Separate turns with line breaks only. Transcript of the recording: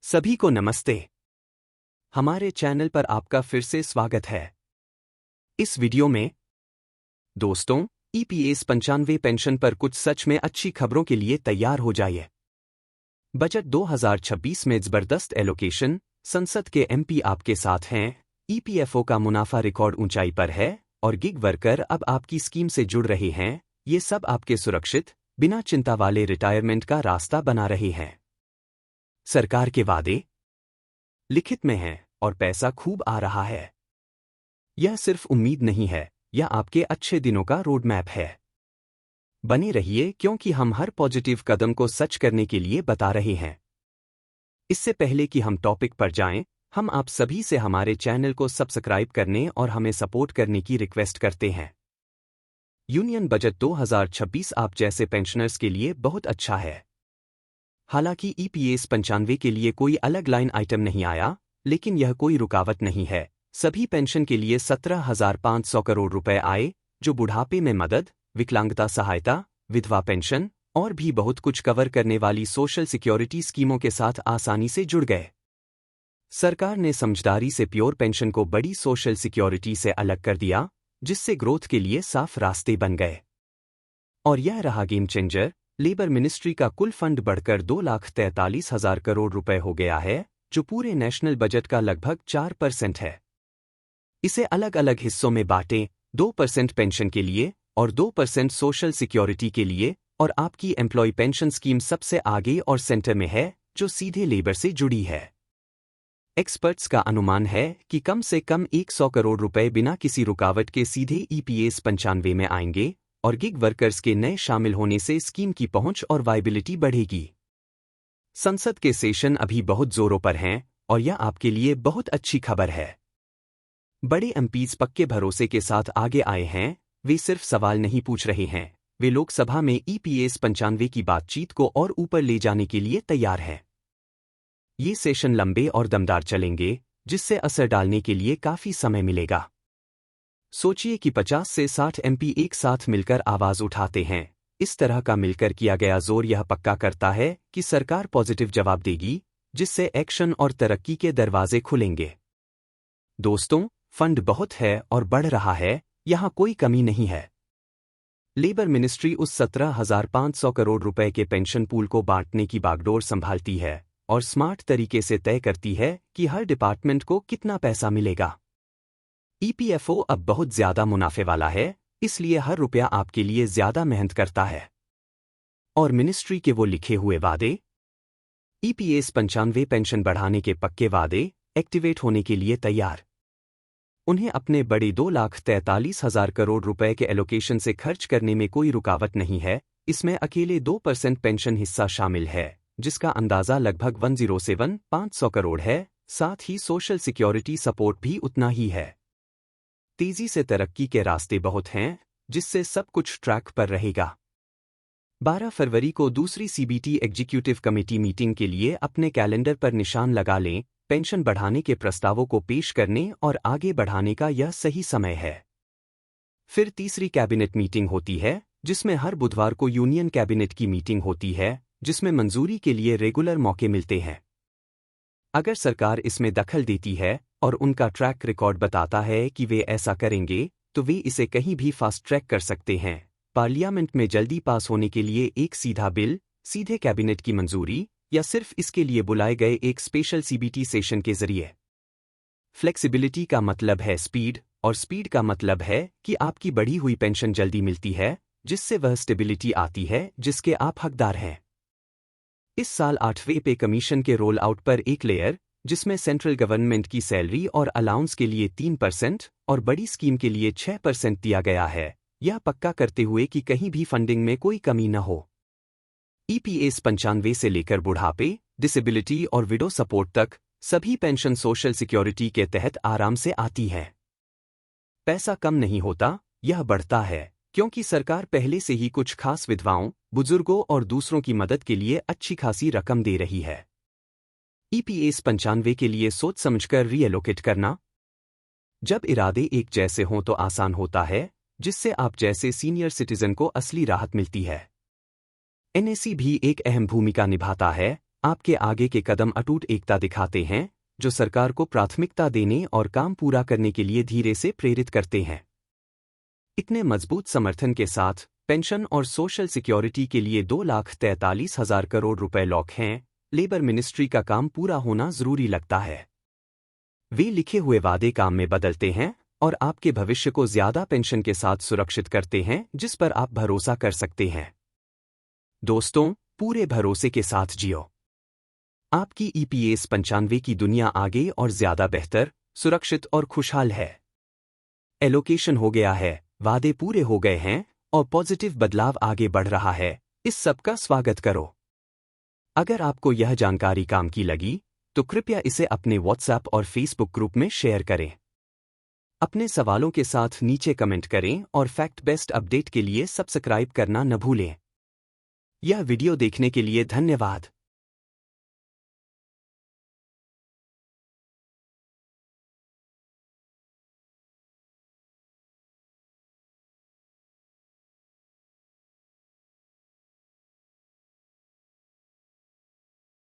सभी को नमस्ते। हमारे चैनल पर आपका फिर से स्वागत है। इस वीडियो में दोस्तों ईपीएस 95 पेंशन पर कुछ सच में अच्छी खबरों के लिए तैयार हो जाइए। बजट 2026 में जबरदस्त एलोकेशन, संसद के एमपी आपके साथ हैं, ईपीएफओ का मुनाफा रिकॉर्ड ऊंचाई पर है और गिग वर्कर अब आपकी स्कीम से जुड़ रहे हैं। ये सब आपके सुरक्षित, बिना चिंता वाले रिटायरमेंट का रास्ता बना रहे हैं। सरकार के वादे लिखित में हैं और पैसा खूब आ रहा है। यह सिर्फ उम्मीद नहीं है, यह आपके अच्छे दिनों का रोड मैप है। बने रहिए क्योंकि हम हर पॉजिटिव कदम को सच करने के लिए बता रहे हैं। इससे पहले कि हम टॉपिक पर जाएं, हम आप सभी से हमारे चैनल को सब्सक्राइब करने और हमें सपोर्ट करने की रिक्वेस्ट करते हैं। यूनियन बजट 2026 आप जैसे पेंशनर्स के लिए बहुत अच्छा है। हालांकि ईपीएस 95 के लिए कोई अलग लाइन आइटम नहीं आया, लेकिन यह कोई रुकावट नहीं है। सभी पेंशन के लिए 17,500 करोड़ रुपए आए, जो बुढ़ापे में मदद, विकलांगता सहायता, विधवा पेंशन और भी बहुत कुछ कवर करने वाली सोशल सिक्योरिटी स्कीमों के साथ आसानी से जुड़ गए। सरकार ने समझदारी से प्योर पेंशन को बड़ी सोशल सिक्योरिटी से अलग कर दिया, जिससे ग्रोथ के लिए साफ रास्ते बन गए। और यह रहा गेम चेंजर। लेबर मिनिस्ट्री का कुल फंड बढ़कर 2,43,000 करोड़ रुपए हो गया है, जो पूरे नेशनल बजट का लगभग 4% है। इसे अलग अलग हिस्सों में बांटें, 2% पेंशन के लिए और 2% सोशल सिक्योरिटी के लिए, और आपकी एम्प्लॉय पेंशन स्कीम सबसे आगे और सेंटर में है, जो सीधे लेबर से जुड़ी है। एक्सपर्ट्स का अनुमान है कि कम से कम 100 करोड़ रुपए बिना किसी रुकावट के सीधे ईपीएस 95 में आएंगे, और गिग वर्कर्स के नए शामिल होने से स्कीम की पहुंच और वायबिलिटी बढ़ेगी। संसद के सेशन अभी बहुत जोरों पर हैं, और यह आपके लिए बहुत अच्छी खबर है। बड़े एमपीज पक्के भरोसे के साथ आगे आए हैं। वे सिर्फ सवाल नहीं पूछ रहे हैं, वे लोकसभा में ईपीएस 95 की बातचीत को और ऊपर ले जाने के लिए तैयार हैं। ये सेशन लंबे और दमदार चलेंगे, जिससे असर डालने के लिए काफी समय मिलेगा। सोचिए कि 50 से 60 एमपी एक साथ मिलकर आवाज उठाते हैं। इस तरह का मिलकर किया गया जोर यह पक्का करता है कि सरकार पॉजिटिव जवाब देगी, जिससे एक्शन और तरक्की के दरवाजे खुलेंगे। दोस्तों, फंड बहुत है और बढ़ रहा है, यहां कोई कमी नहीं है। लेबर मिनिस्ट्री उस 17,500 करोड़ रुपए के पेंशन पूल को बांटने की बागडोर संभालती है और स्मार्ट तरीके से तय करती है कि हर डिपार्टमेंट को कितना पैसा मिलेगा। ईपीएफओ अब बहुत ज्यादा मुनाफे वाला है, इसलिए हर रुपया आपके लिए ज्यादा मेहनत करता है। और मिनिस्ट्री के वो लिखे हुए वादे, ईपीएस 95 पेंशन बढ़ाने के पक्के वादे, एक्टिवेट होने के लिए तैयार। उन्हें अपने बड़े 2,43,000 करोड़ रुपए के एलोकेशन से खर्च करने में कोई रुकावट नहीं है। इसमें अकेले 2% पेंशन हिस्सा शामिल है, जिसका अंदाजा लगभग 107,500 करोड़ है। साथ ही सोशल सिक्योरिटी सपोर्ट भी उतना ही है। तेजी से तरक्की के रास्ते बहुत हैं, जिससे सब कुछ ट्रैक पर रहेगा। 12 फरवरी को दूसरी सीबीटी एग्जीक्यूटिव कमेटी मीटिंग के लिए अपने कैलेंडर पर निशान लगा लें। पेंशन बढ़ाने के प्रस्तावों को पेश करने और आगे बढ़ाने का यह सही समय है। फिर तीसरी कैबिनेट मीटिंग होती है, जिसमें हर बुधवार को यूनियन कैबिनेट की मीटिंग होती है, जिसमें मंजूरी के लिए रेगुलर मौके मिलते हैं। अगर सरकार इसमें दखल देती है और उनका ट्रैक रिकॉर्ड बताता है कि वे ऐसा करेंगे, तो वे इसे कहीं भी फास्ट ट्रैक कर सकते हैं। पार्लियामेंट में जल्दी पास होने के लिए एक सीधा बिल, सीधे कैबिनेट की मंजूरी, या सिर्फ इसके लिए बुलाए गए एक स्पेशल सीबीटी सेशन के जरिए। फ्लेक्सिबिलिटी का मतलब है स्पीड, और स्पीड का मतलब है कि आपकी बढ़ी हुई पेंशन जल्दी मिलती है, जिससे वह स्टेबिलिटी आती है जिसके आप हकदार हैं। इस साल 8वें पे कमीशन के रोल आउट पर एक लेयर, जिसमें सेंट्रल गवर्नमेंट की सैलरी और अलाउंस के लिए 3% और बड़ी स्कीम के लिए 6% दिया गया है, यह पक्का करते हुए कि कहीं भी फंडिंग में कोई कमी न हो। ईपीएस 95 से लेकर बुढ़ापे, डिसेबिलिटी और विडो सपोर्ट तक सभी पेंशन सोशल सिक्योरिटी के तहत आराम से आती हैं। पैसा कम नहीं होता, यह बढ़ता है, क्योंकि सरकार पहले से ही कुछ खास विधवाओं, बुजुर्गों और दूसरों की मदद के लिए अच्छी खासी रकम दे रही है। ईपीएस 95 के लिए सोच समझकर रीएलोकेट करना। जब इरादे एक जैसे हों तो आसान होता है, जिससे आप जैसे सीनियर सिटीजन को असली राहत मिलती है। एनएसी भी एक अहम भूमिका निभाता है। आपके आगे के कदम अटूट एकता दिखाते हैं, जो सरकार को प्राथमिकता देने और काम पूरा करने के लिए धीरे से प्रेरित करते हैं। इतने मजबूत समर्थन के साथ पेंशन और सोशल सिक्योरिटी के लिए 2,43,000 करोड़ रुपए लॉक हैं। लेबर मिनिस्ट्री का काम पूरा होना जरूरी लगता है। वे लिखे हुए वादे काम में बदलते हैं और आपके भविष्य को ज्यादा पेंशन के साथ सुरक्षित करते हैं, जिस पर आप भरोसा कर सकते हैं। दोस्तों, पूरे भरोसे के साथ जियो। आपकी EPS 95 की दुनिया आगे और ज्यादा बेहतर, सुरक्षित और खुशहाल है। एलोकेशन हो गया है, वादे पूरे हो गए हैं और पॉजिटिव बदलाव आगे बढ़ रहा है। इस सब का स्वागत करो। अगर आपको यह जानकारी काम की लगी, तो कृपया इसे अपने WhatsApp और Facebook ग्रुप में शेयर करें। अपने सवालों के साथ नीचे कमेंट करें और फैक्ट बेस्ट अपडेट के लिए सब्सक्राइब करना न भूलें। यह वीडियो देखने के लिए धन्यवाद।